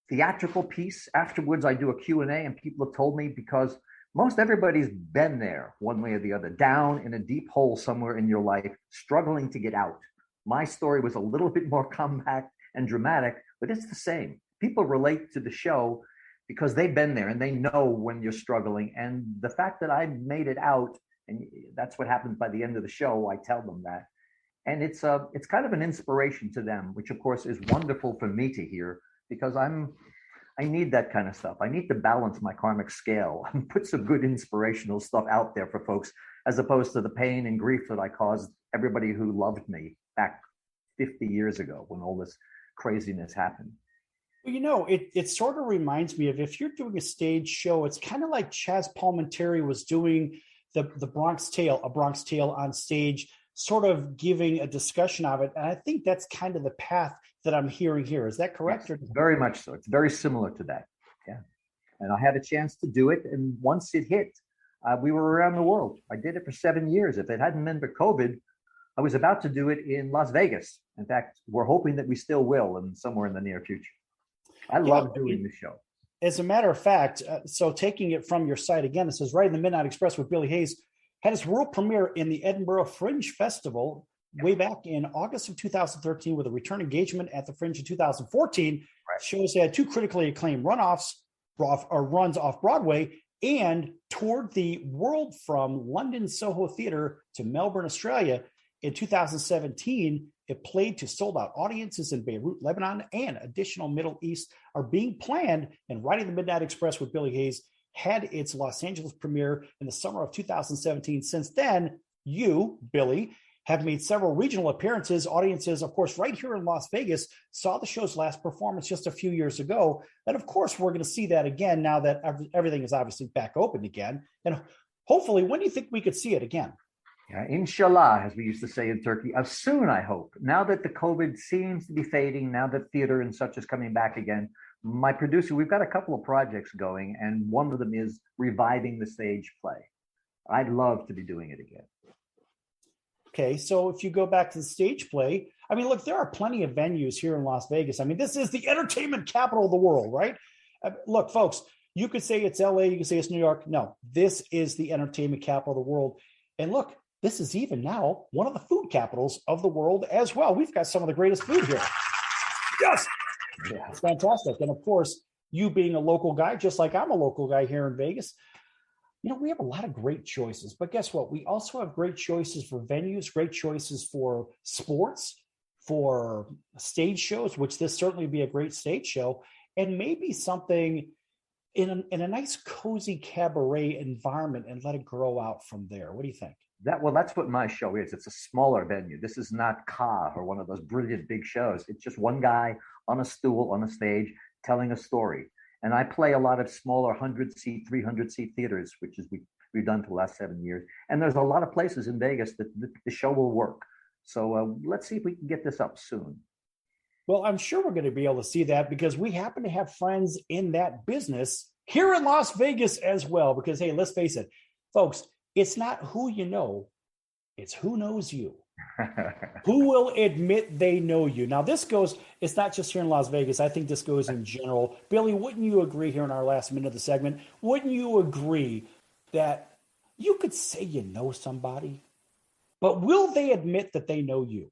theatrical piece. Afterwards, I do a Q&A, and people have told me, because most everybody's been there one way or the other, down in a deep hole somewhere in your life, struggling to get out. My story was a little bit more compact and dramatic, but it's the same. People relate to the show because they've been there and they know when you're struggling. And the fact that I made it out, and that's what happens by the end of the show, I tell them that. And it's kind of an inspiration to them, which of course is wonderful for me to hear, because I need that kind of stuff. I need to balance my karmic scale and put some good inspirational stuff out there for folks, as opposed to the pain and grief that I caused everybody who loved me back 50 years ago when all this craziness happened. Well, it sort of reminds me of, if you're doing a stage show, it's kind of like Chaz Palminteri was doing the Bronx Tale, A Bronx Tale on stage, sort of giving a discussion of it. And I think that's kind of the path that I'm hearing here. Is that correct? Yes, very much so. It's very similar to that. Yeah. And I had a chance to do it. And once it hit, we were around the world. I did it for 7 years. If it hadn't been for COVID, I was about to do it in Las Vegas. In fact, we're hoping that we still will, and somewhere in the near future. I love doing the show. As a matter of fact, so taking it from your site again, it says Riding the Midnight Express with Billy Hayes had its world premiere in the Edinburgh Fringe Festival way back in August of 2013, with a return engagement at the Fringe in 2014. Right. Shows had 2 critically acclaimed runs off Broadway, and toured the world from London Soho Theatre to Melbourne, Australia. In 2017, it played to sold-out audiences in Beirut, Lebanon, and additional Middle East are being planned. And Riding the Midnight Express with Billy Hayes had its Los Angeles premiere in the summer of 2017. Since then, you, Billy, have made several regional appearances. Audiences, of course, right here in Las Vegas saw the show's last performance just a few years ago. And of course, we're going to see that again now that everything is obviously back open again. And hopefully, when do you think we could see it again? Yeah, inshallah, as we used to say in Turkey, soon, I hope. Now that the COVID seems to be fading, now that theater and such is coming back again, my producer, we've got a couple of projects going, and one of them is reviving the stage play. I'd love to be doing it again. Okay, so if you go back to the stage play, I mean, look, there are plenty of venues here in Las Vegas. I mean, this is the entertainment capital of the world, right? Look, folks, you could say it's LA, you could say it's New York. No, this is the entertainment capital of the world. And look, this is even now one of the food capitals of the world as well. We've got some of the greatest food here. Yes. Yeah, it's fantastic. And of course, you being a local guy, just like I'm a local guy here in Vegas, we have a lot of great choices. But guess what? We also have great choices for venues, great choices for sports, for stage shows, which this certainly would be a great stage show, and maybe something in a nice, cozy cabaret environment, and let it grow out from there. What do you think? That's what my show is. It's a smaller venue. This is not Ka or one of those brilliant big shows. It's just one guy on a stool on a stage telling a story. And I play a lot of smaller 100-seat, 300-seat theaters, which is we've done for the last 7 years. And there's a lot of places in Vegas that the show will work. So let's see if we can get this up soon. Well, I'm sure we're going to be able to see that, because we happen to have friends in that business here in Las Vegas as well. Because, hey, let's face it, folks, it's not who you know, it's who knows you. Who will admit they know you? Now, it's not just here in Las Vegas. I think this goes in general. Billy, wouldn't you agree here in our last minute of the segment? Wouldn't you agree that you could say you know somebody, but will they admit that they know you?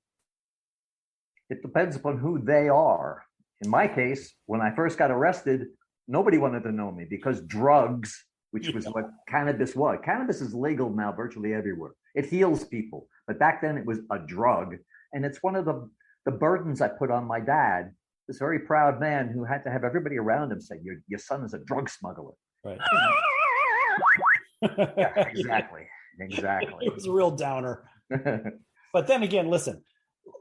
It depends upon who they are. In my case, when I first got arrested, nobody wanted to know me because drugs, which was what cannabis was. Cannabis is legal now virtually everywhere. It heals people. But back then it was a drug. And it's one of the burdens I put on my dad, this very proud man who had to have everybody around him say, your son is a drug smuggler. Right. Yeah, exactly. It was a real downer. But then again, listen,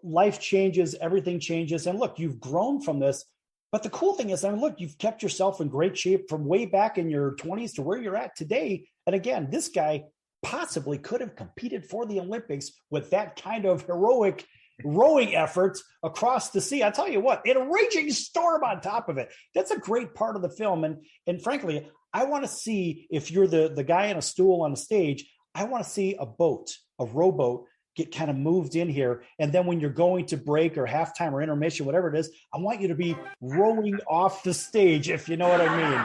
life changes, everything changes. And look, you've grown from this. But the cool thing is, I mean, look, you've kept yourself in great shape from way back in your 20s to where you're at today. And again, this guy possibly could have competed for the Olympics with that kind of heroic rowing efforts across the sea. I tell you what, in a raging storm on top of it. That's a great part of the film. And frankly, I want to see, if you're the guy in a stool on a stage, I want to see a boat, a rowboat, get kind of moved in here. And then when you're going to break or halftime or intermission, whatever it is, I want you to be rowing off the stage, if you know what I mean.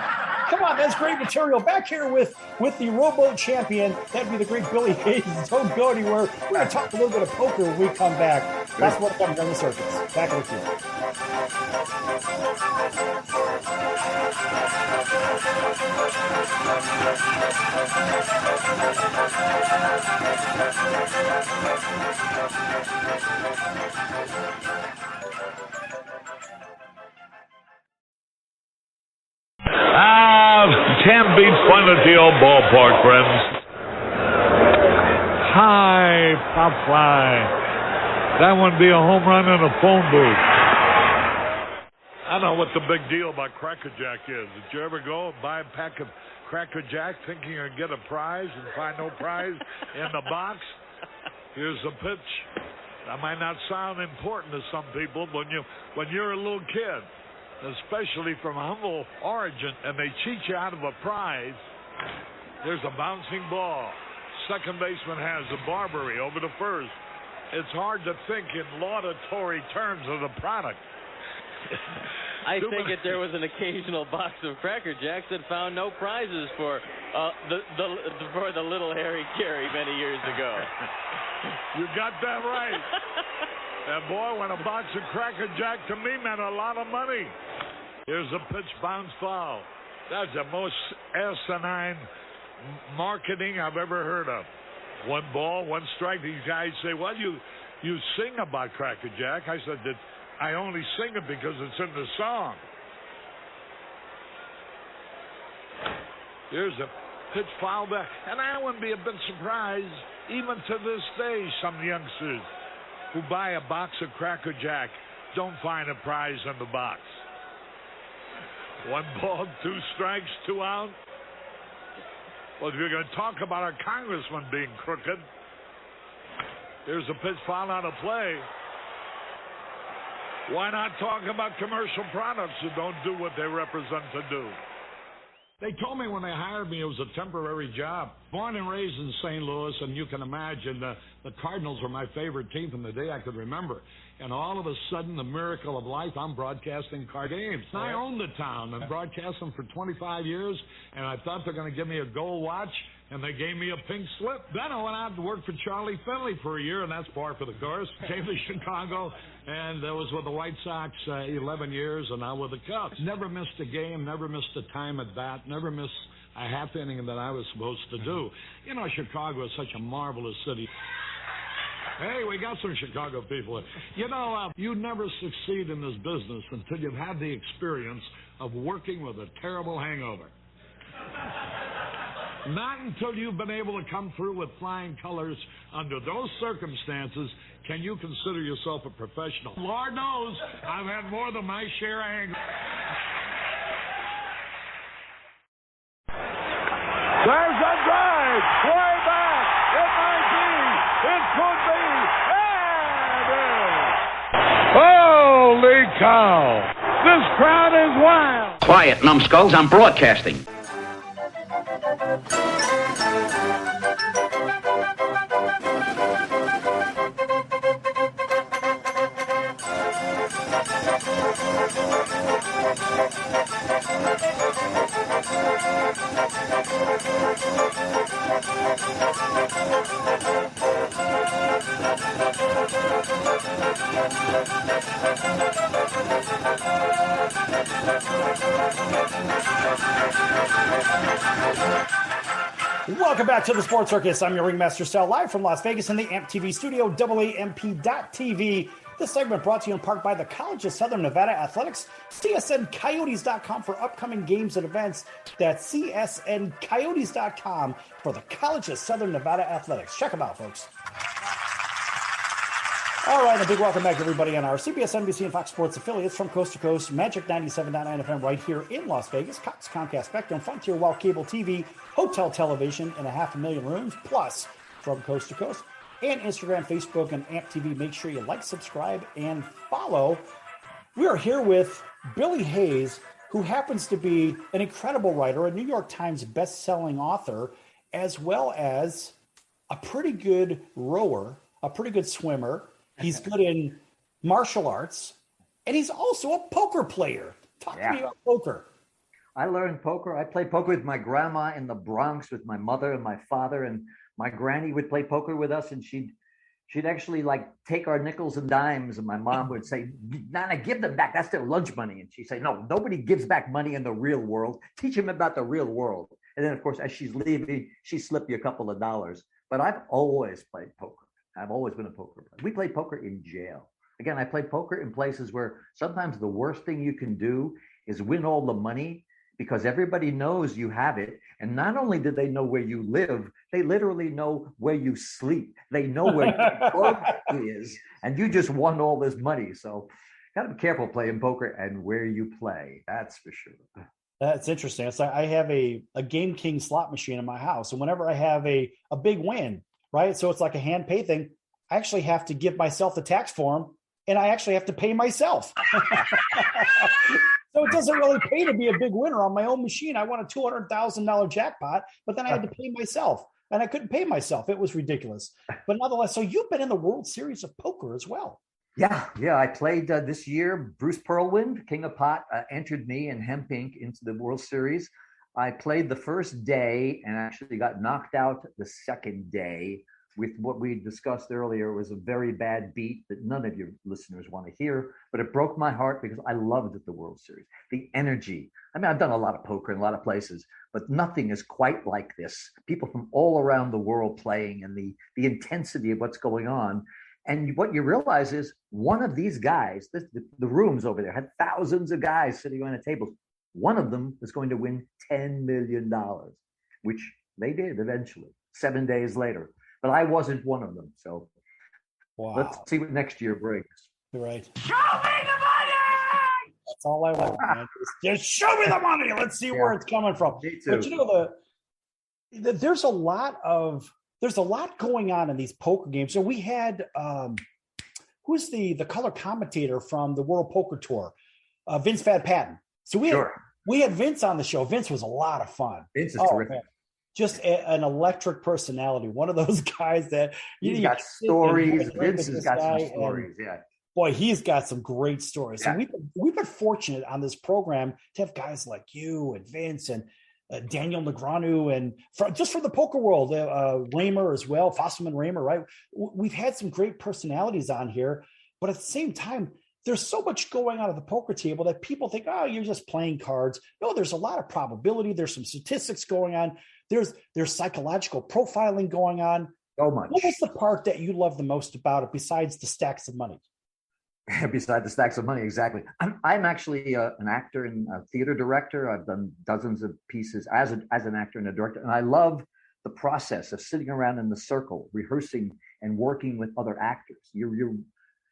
Come on, that's great material. Back here with the rowboat champion, that'd be the great Billy Hayes. Don't go anywhere. We're going to talk a little bit of poker when we come back. That's what comes on the circus. Back with you. Can't beat fun at the old ballpark, friends. High pop fly. That would be a home run in a phone booth. I don't know what the big deal about Cracker Jack is. Did you ever go and buy a pack of Cracker Jack thinking you'd get a prize and find no prize in the box? Here's the pitch. That might not sound important to some people when you're a little kid, especially from humble origin, and they cheat you out of a prize. There's a bouncing ball. Second baseman has a Barbary over to first. It's hard to think in laudatory terms of the product. I think if there was an occasional box of Cracker Jacks that found no prizes for the little Harry Carey many years ago. You got that right. And boy, when a box of Cracker Jack to me meant a lot of money. Here's a pitch, bounce foul. That's the most asinine marketing I've ever heard of. One ball, one strike. These guys say, well, you sing about Cracker Jack. I said that I only sing it because it's in the song. Here's a pitch foul back. And I wouldn't be a bit surprised, even to this day, some youngsters who buy a box of Cracker Jack don't find a prize in the box. One ball, two strikes, 2 out. Well, if you're going to talk about our congressman being crooked, here's a pitch foul out of play. Why not talk about commercial products who don't do what they represent to do? They told me when they hired me it was a temporary job. Born and raised in St. Louis, and you can imagine the Cardinals were my favorite team from the day I could remember. And all of a sudden, the miracle of life, I'm broadcasting Card games. I own the town and broadcast them for 25 years, and I thought they're going to give me a gold watch, and they gave me a pink slip. Then I went out to work for Charlie Finley for a year, and that's par for the course. Came to Chicago, and I was with the White Sox 11 years, and now with the Cubs. Never missed a game, never missed a time at bat, never missed a half inning that I was supposed to do. You know, Chicago is such a marvelous city. Hey, we got some Chicago people. You know, you never succeed in this business until you've had the experience of working with a terrible hangover. Not until you've been able to come through with flying colors under those circumstances can you consider yourself a professional. Lord knows, I've had more than my share of hangovers. There's a drive, way back. It might be, it could be, and it is. Holy cow! This crowd is wild. Quiet, numbskulls, I'm broadcasting. Welcome back to the Sports Circus. I'm your Ringmaster Sal, live from Las Vegas in the AMP TV studio, AAMP.TV. This segment brought to you in part by the College of Southern Nevada Athletics, CSNCoyotes.com for upcoming games and events. That's CSNCoyotes.com for the College of Southern Nevada Athletics. Check them out, folks. All right, a big welcome back to everybody on our CBS, NBC, and Fox Sports affiliates from coast to coast. Magic 97.9 FM right here in Las Vegas. Cox, Comcast, Spectrum, Frontier, Wild Cable TV, Hotel Television, and 500,000 rooms, plus from coast to coast. And Instagram, Facebook, and AMP TV. Make sure you like, subscribe, and follow. We are here with Billy Hayes, who happens to be an incredible writer, a New York Times best-selling author, as well as a pretty good rower, a pretty good swimmer. He's good in martial arts, and he's also a poker player. Talk to me about poker. I learned poker. I played poker with my grandma in the Bronx with my mother and my father, and my granny would play poker with us, and she'd actually like take our nickels and dimes, and my mom would say, "Nana, give them back. That's their lunch money." And she'd say, "No, nobody gives back money in the real world. Teach them about the real world." And then, of course, as she's leaving, she slipped you a couple of dollars. But I've always played poker. I've always been a poker player. We played poker in jail. Again, I played poker in places where sometimes the worst thing you can do is win all the money because everybody knows you have it. And not only do they know where you live, they literally know where you sleep. They know where your club is, and you just won all this money. So gotta be careful playing poker and where you play. That's for sure. That's interesting. It's like I have a Game King slot machine in my house, and whenever I have a big win, right? So it's like a hand pay thing. I actually have to give myself the tax form, and I actually have to pay myself. So it doesn't really pay to be a big winner on my own machine. I won a $200,000 jackpot, but then I had to pay myself, and I couldn't pay myself. It was ridiculous. But nonetheless, so you've been in the World Series of Poker as well. Yeah. I played this year. Bruce Pearlwind, King of Pot, entered me and Hemp Inc. into the World Series. I played the first day and actually got knocked out the second day with what we discussed earlier. It was a very bad beat that none of your listeners want to hear, but it broke my heart because I loved the World Series. The energy. I mean, I've done a lot of poker in a lot of places, but nothing is quite like this. People from all around the world playing and the intensity of what's going on. And what you realize is one of these guys, the rooms over there had thousands of guys sitting around the tables. One of them is going to win $10 million, which they did eventually, 7 days later. But I wasn't one of them. So let's see what next year brings. Right. Show me the money! That's all I want, man. Just show me the money. Let's see where it's coming from. Me too. But you know, there's a lot going on in these poker games. So we had who's the color commentator from the World Poker Tour? Vince Van Patten. So we had Vince on the show. Vince was a lot of fun. Vince is terrific. Man. Just an electric personality. One of those guys that he's got stories. Vince has got some stories. Yeah. Boy, he's got some great stories. Yeah. So we've been fortunate on this program to have guys like you and Vince and Daniel Negreanu and just from the poker world, Raymer as well, Fosselman Raymer, right? We've had some great personalities on here, but at the same time, there's so much going on at the poker table that people think, oh, you're just playing cards. No, there's a lot of probability. There's some statistics going on. There's psychological profiling going on. So much. What was the part that you love the most about it besides the stacks of money? Besides the stacks of money, exactly. I'm actually an actor and a theater director. I've done dozens of pieces as an actor and a director, and I love the process of sitting around in the circle, rehearsing and working with other actors.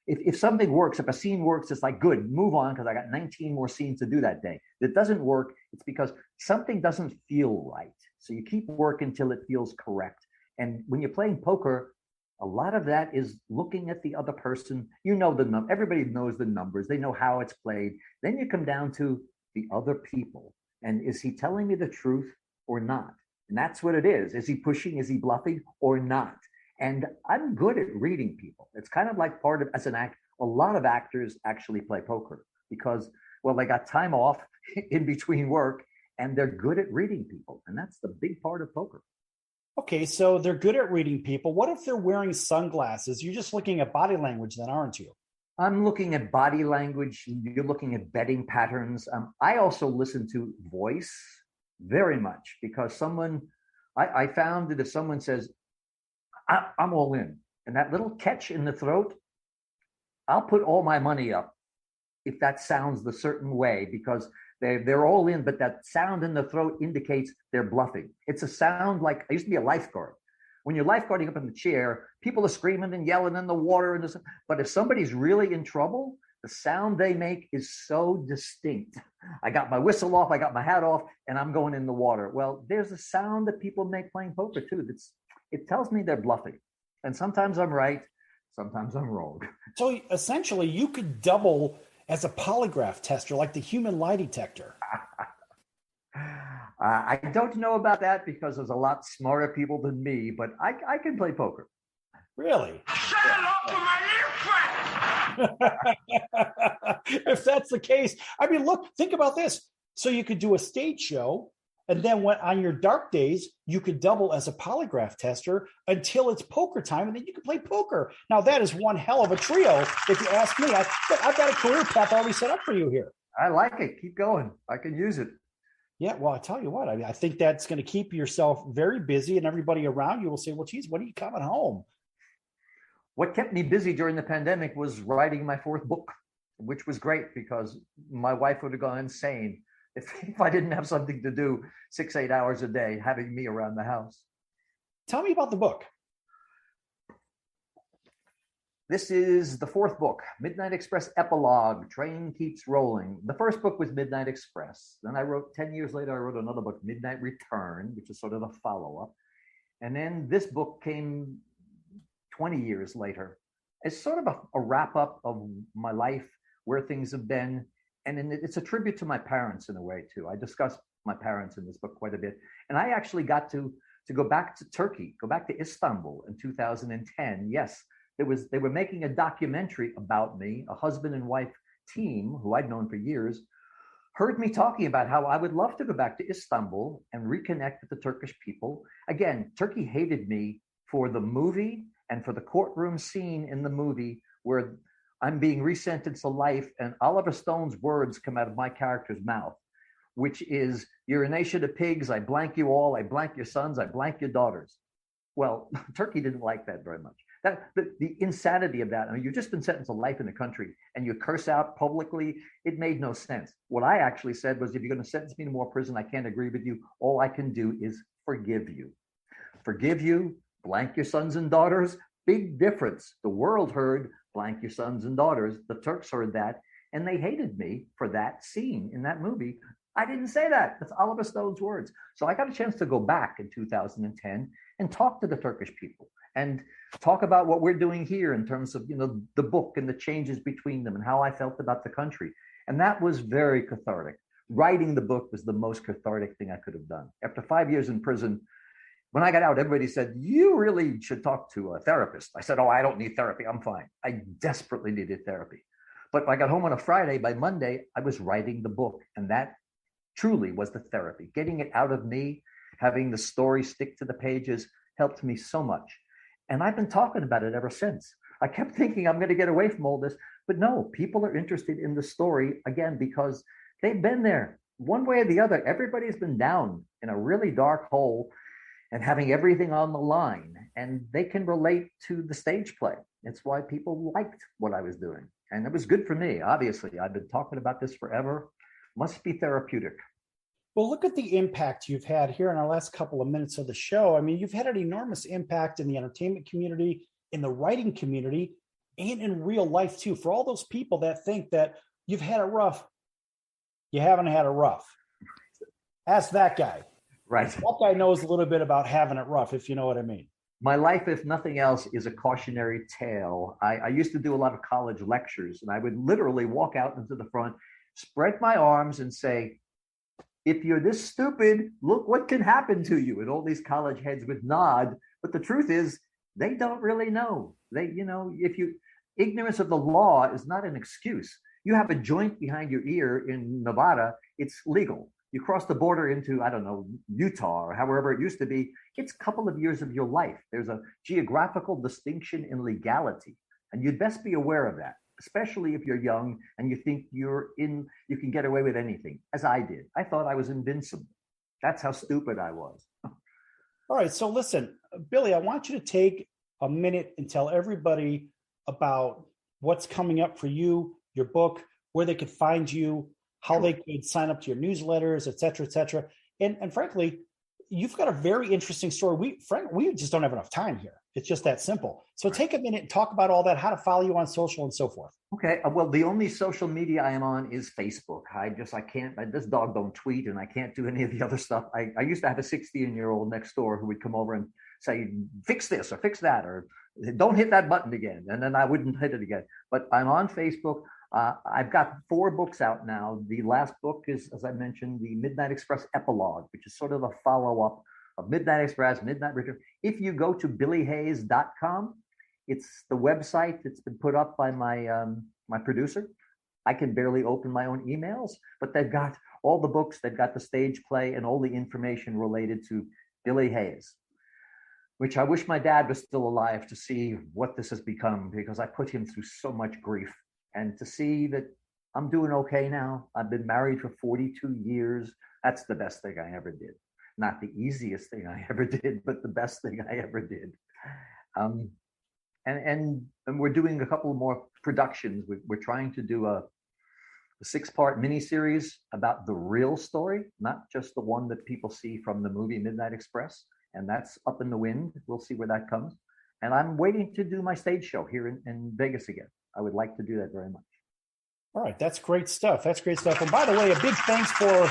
If something works, if a scene works, it's like, good, move on because I got 19 more scenes to do that day. If it doesn't work, it's because something doesn't feel right. So you keep working till it feels correct. And when you're playing poker, a lot of that is looking at the other person. You know the number. Everybody knows the numbers. They know how it's played. Then you come down to the other people. And is he telling me the truth or not? And that's what it is. Is he pushing? Is he bluffing or not? And I'm good at reading people. It's kind of like part of, as an act, a lot of actors actually play poker because, well, they got time off in between work and they're good at reading people. And that's the big part of poker. Okay, so they're good at reading people. What if they're wearing sunglasses? You're just looking at body language then, aren't you? I'm looking at body language. You're looking at betting patterns. I also listen to voice very much because I found that if someone says, I'm all in, and that little catch in the throat, I'll put all my money up if that sounds the certain way because they're all in, but that sound in the throat indicates they're bluffing. It's a sound like, I used to be a lifeguard. When you're lifeguarding up in the chair, people are screaming and yelling in the water. But if somebody's really in trouble, the sound they make is so distinct. I got my whistle off, I got my hat off, and I'm going in the water. Well, there's a sound that people make playing poker too. It tells me they're bluffing. And sometimes I'm right, sometimes I'm wrong. So essentially, you could double as a polygraph tester, like the human lie detector. I don't know about that because there's a lot smarter people than me, but I can play poker. Really? Say hello to my new friend. If that's the case, I mean, look, think about this. So you could do a stage show, and then when on your dark days, you could double as a polygraph tester until it's poker time, and then you can play poker. Now, that is one hell of a trio, if you ask me. I've got a career path already set up for you here. I like it. Keep going. I can use it. Yeah, well, I tell you what, I think that's going to keep yourself very busy, and everybody around you will say, well, geez, when are you coming home? What kept me busy during the pandemic was writing my fourth book, which was great because my wife would have gone insane if I didn't have something to do 6-8 hours a day, having me around the house. Tell me about the book. This is the fourth book, Midnight Express Epilogue, Train Keeps Rolling. The first book was Midnight Express. Then 10 years later, I wrote another book, Midnight Return, which is sort of a follow-up. And then this book came 20 years later. It's sort of a wrap-up of my life, where things have been. And it's a tribute to my parents in a way, too. I discuss my parents in this book quite a bit. And I actually got to go back to Turkey, go back to Istanbul in 2010. Yes, they were making a documentary about me. A husband and wife team who I'd known for years heard me talking about how I would love to go back to Istanbul and reconnect with the Turkish people. Again, Turkey hated me for the movie and for the courtroom scene in the movie where I'm being resentenced to life and Oliver Stone's words come out of my character's mouth, which is, you're a nation of pigs, I blank you all, I blank your sons, I blank your daughters. Well, Turkey didn't like that very much. The insanity of that, I mean, you've just been sentenced to life in the country and you curse out publicly, it made no sense. What I actually said was, if you're going to sentence me to more prison, I can't agree with you. All I can do is forgive you. Forgive you, blank your sons and daughters, big difference. The world heard blank your sons and daughters. The Turks heard that, and they hated me for that scene in that movie. I didn't say that. That's Oliver Stone's words. So I got a chance to go back in 2010 and talk to the Turkish people and talk about what we're doing here in terms of, the book and the changes between them and how I felt about the country. And that was very cathartic. Writing the book was the most cathartic thing I could have done. After 5 years in prison, when I got out, everybody said, you really should talk to a therapist. I said, oh, I don't need therapy. I'm fine. I desperately needed therapy. But I got home on a Friday. By Monday, I was writing the book. And that truly was the therapy. Getting it out of me, having the story stick to the pages helped me so much. And I've been talking about it ever since. I kept thinking I'm going to get away from all this. But no, people are interested in the story, again, because they've been there one way or the other. Everybody's been down in a really dark hole and having everything on the line, and they can relate to the stage play. It's why people liked what I was doing. And it was good for me, obviously. I've been talking about this forever. Must be therapeutic. Well, look at the impact you've had here in our last couple of minutes of the show. I mean, you've had an enormous impact in the entertainment community, in the writing community, and in real life, too. For all those people that think that you've had it rough, you haven't had it rough. Ask that guy. Right. That guy knows a little bit about having it rough, if you know what I mean. My life, if nothing else, is a cautionary tale. I used to do a lot of college lectures, and I would literally walk out into the front, spread my arms, and say, if you're this stupid, look what can happen to you. And all these college heads would nod. But the truth is, they don't really know. Ignorance of the law is not an excuse. You have a joint behind your ear in Nevada, it's legal. You cross the border into, I don't know, Utah or however it used to be, it's a couple of years of your life. There's a geographical distinction in legality, and you'd best be aware of that, especially if you're young and you think you can get away with anything, as I did. I thought I was invincible. That's how stupid I was. All right. So listen, Billy, I want you to take a minute and tell everybody about what's coming up for you, your book, where they could find you, how they could sign up to your newsletters, et cetera, et cetera. And frankly, you've got a very interesting story. We just don't have enough time here. It's just that simple. So take a minute and talk about all that, how to follow you on social and so forth. Okay. Well, the only social media I am on is Facebook. This dog don't tweet and I can't do any of the other stuff. I used to have a 16-year-old next door who would come over and say, fix this or fix that, or don't hit that button again. And then I wouldn't hit it again. But I'm on Facebook. I've got 4 books out now. The last book is, as I mentioned, the Midnight Express Epilogue, which is sort of a follow-up of Midnight Express, Midnight Return. If you go to billyhayes.com, it's the website that's been put up by my producer. I can barely open my own emails, but they've got all the books, they've got the stage play and all the information related to Billy Hayes, which I wish my dad was still alive to see what this has become, because I put him through so much grief. And to see that I'm doing okay now. I've been married for 42 years. That's the best thing I ever did. Not the easiest thing I ever did, but the best thing I ever did. And we're doing a couple more productions. We're trying to do a 6-part miniseries about the real story, not just the one that people see from the movie Midnight Express. And that's up in the wind. We'll see where that comes. And I'm waiting to do my stage show here in Vegas again. I would like to do that very much. All right. That's great stuff. And by the way, a big thanks for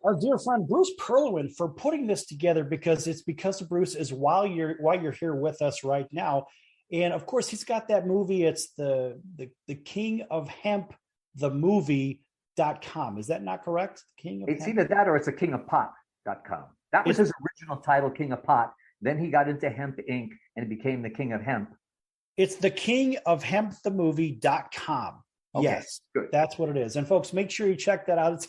our dear friend Bruce Perlwin for putting this together, because it's because of Bruce is why you're here with us right now. And of course, he's got that movie. It's the King of Hemp, the movie.com. Is that not correct? It's either that or it's a kingofpot.com. That was his original title, King of Pot. Then he got into Hemp Inc. and it became the King of Hemp. It's the King of Hemp, the movie.com. Okay, yes, good. That's what it is. And folks, make sure you check that out.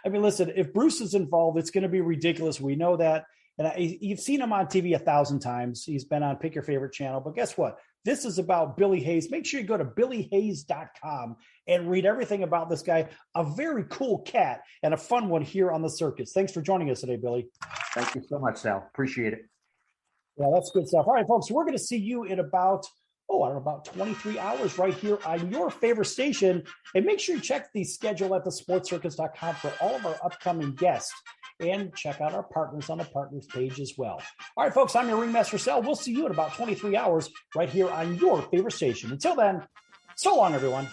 Listen, if Bruce is involved, it's going to be ridiculous. We know that. And you've seen him on TV 1,000 times. He's been on Pick Your Favorite Channel. But guess what? This is about Billy Hayes. Make sure you go to billyhayes.com and read everything about this guy. A very cool cat and a fun one here on the circus. Thanks for joining us today, Billy. Thank you so much, Sal. Appreciate it. Yeah, that's good stuff. All right, folks, we're going to see you in about 23 hours right here on your favorite station. And make sure you check the schedule at thesportscircus.com for all of our upcoming guests. And check out our partners on the partners page as well. All right, folks, I'm your Ringmaster Sal. We'll see you in about 23 hours right here on your favorite station. Until then, so long, everyone.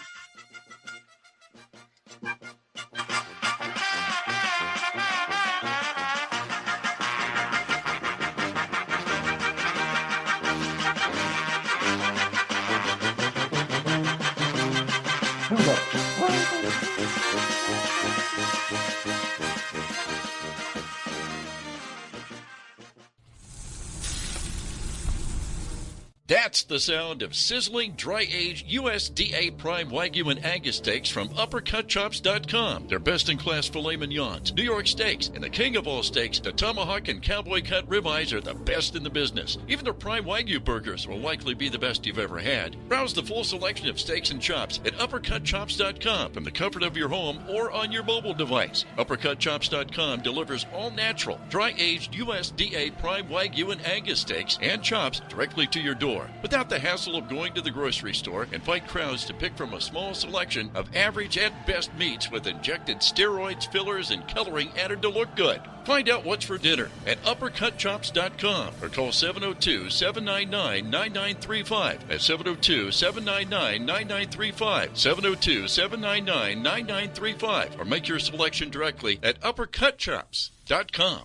That's the sound of sizzling, dry-aged USDA Prime Wagyu and Angus steaks from UpperCutChops.com. Their best-in-class filet mignons, New York steaks, and the king of all steaks, the tomahawk and cowboy cut ribeyes are the best in the business. Even their Prime Wagyu burgers will likely be the best you've ever had. Browse the full selection of steaks and chops at UpperCutChops.com from the comfort of your home or on your mobile device. UpperCutChops.com delivers all-natural, dry-aged USDA Prime Wagyu and Angus steaks and chops directly to your door, without the hassle of going to the grocery store and fight crowds to pick from a small selection of average at best meats with injected steroids, fillers, and coloring added to look good. Find out what's for dinner at UpperCutChops.com or call 702-799-9935. That's 702-799-9935. 702-799-9935. Or make your selection directly at UpperCutChops.com.